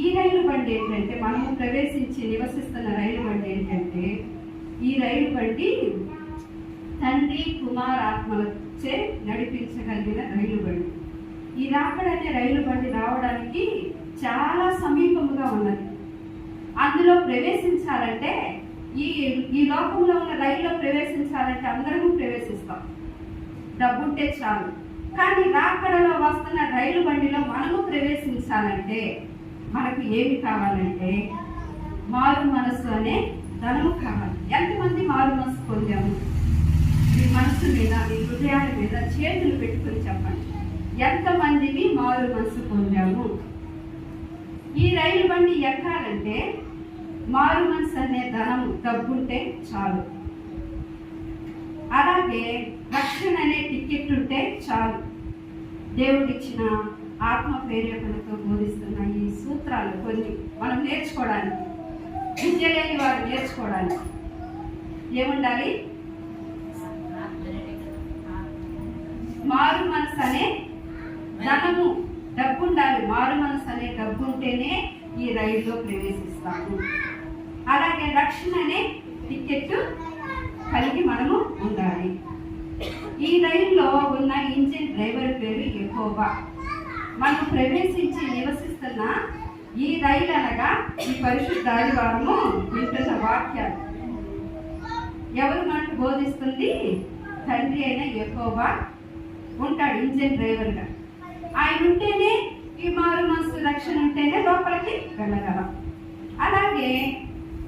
ఈ రైలు బండి ఏంటంటే, మనము ప్రవేశించి నివసిస్తున్న రైలు బండి ఏంటంటే, ఈ రైలు బండి తండ్రి కుమారాత్మలచే నడిపించగలిగిన రైలు బండి. ఈ రాకడనే రైలు బండి రావడానికి చాలా సమీపముగా ఉన్నది. అందులో ప్రవేశించాలంటే, ఈ లోకంలో ఉన్న రైల్లో ప్రవేశించాలంటే అందరము ప్రవేశిస్తాం, డబ్బుంటే చాలు. కానీ రాకడలో వస్తున్న రైలు బండిలో మనము ప్రవేశించాలంటే మనకు ఏమి కావాలంటే మారు మనసు అనే ధనము కావాలి. ఎంతమంది మారు మనసు పొందాము? మీ మనసు మీద, మీ హృదయాల మీద చేతులు పెట్టుకొని చెప్పండి, ఎంతమందిని మారు మనసు పొందాము? ఈ రైలు బండి ఎక్కాలంటే మారు మనసు అనే ధనము, డబ్బుంటే చాలు. అలాగే రక్షణ అనే టికెట్ ఉంటే చాలు. దేవుడిచ్చిన ఆత్మ ప్రేరేపణతో బోధిస్తున్న ఈ సూత్రాలు కొన్ని మనం నేర్చుకోవడానికి, విద్య లేని వారు నేర్చుకోవడానికి ఏముండాలి? మారు మనసు అనే ధనము, డబ్బు ఉండాలి. మారు మనసు అనే డబ్బు ఉంటేనే ఈ రైల్లో ప్రవేశిస్తాము. అలాగే రక్షణ అనే టికెట్ కలిగి మనము ఉండాలి. ఈ రైల్లో ఉన్న ఇంజిన్ డ్రైవర్ పేరు యెహోవా. మనం ప్రవేశించి నివసిస్తున్న ఈ రైలు అనగా ఈ పరిశుద్ధ ఆదివారము వింటున్న వాక్యాలు ఎవరు మనకు బోధిస్తుంది? తండ్రి అయిన యెహోవా ఉంటాడు ఇంజిన్ డ్రైవర్గా. ఆయన ఉంటేనే ఈ మారు మనసు రక్షణ ఉంటేనే లోపలికి వెళ్ళగలం. అలాగే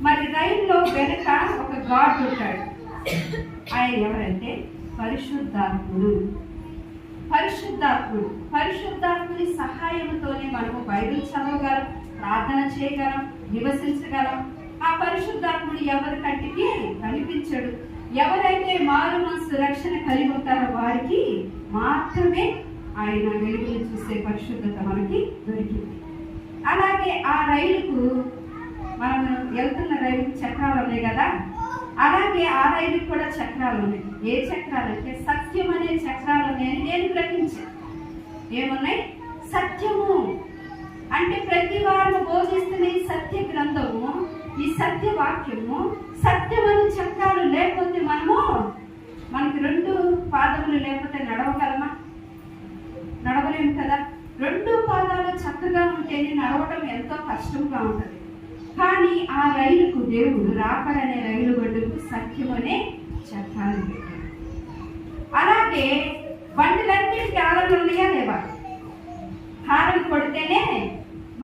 మరి రైల్లో వెనుక ఒక గాడ్ ఉంటాడు. ఆయన ఎవరంటే పరిశుద్ధాత్ముడు. పరిశుద్ధాత్ముడు, పరిశుద్ధాత్ముని సహాయంతోనే మనము బైబిల్ చదవగలం, ప్రార్థన చేయగలం, నివసించగలం. ఆ పరిశుద్ధాత్ముడు ఎవరి కంటికి కనిపించడు. ఎవరైతే మారు మనసు రక్షణ కలిగి ఉంటారో వారికి మాత్రమే ఆయన వెలుగును చూసే పరిశుద్ధత మనకి దొరికింది. అలాగే ఆ రైలుకు, మనం వెళ్తున్న రైలుకు చక్రాలు ఉన్నాయి కదా, అలాగే ఆ రైలుకు కూడా చక్రాలు ఉన్నాయి. ఏ చక్రాలు అంటే సత్యం అనే చక్రాలు ఉన్నాయని నేను గ్రహించాను. ఏమున్నాయి? సత్యము అంటే ప్రతి వారు బోధిస్తున్న ఈ సత్య గ్రంథము, ఈ సత్య వాక్యము, సత్యమని చక్రాలు లేకపోతే మనకి రెండు పాదములు లేకపోతే నడవగలమా? నడవలేము కదా. రెండు పాదాలు చక్కగా ఉంటేనే నడవడం ఎంతో కష్టంగా ఉంటుంది. కానీ ఆ రైలుకు దేవుడు, రాకడనే రైలు బండుకు సత్యం అనే చక్రాలు పెట్టాడు. అలాగే బండిలన్నిటికీ హారన్లు ఉన్నాయా లేవా? హారన్ కొడితేనే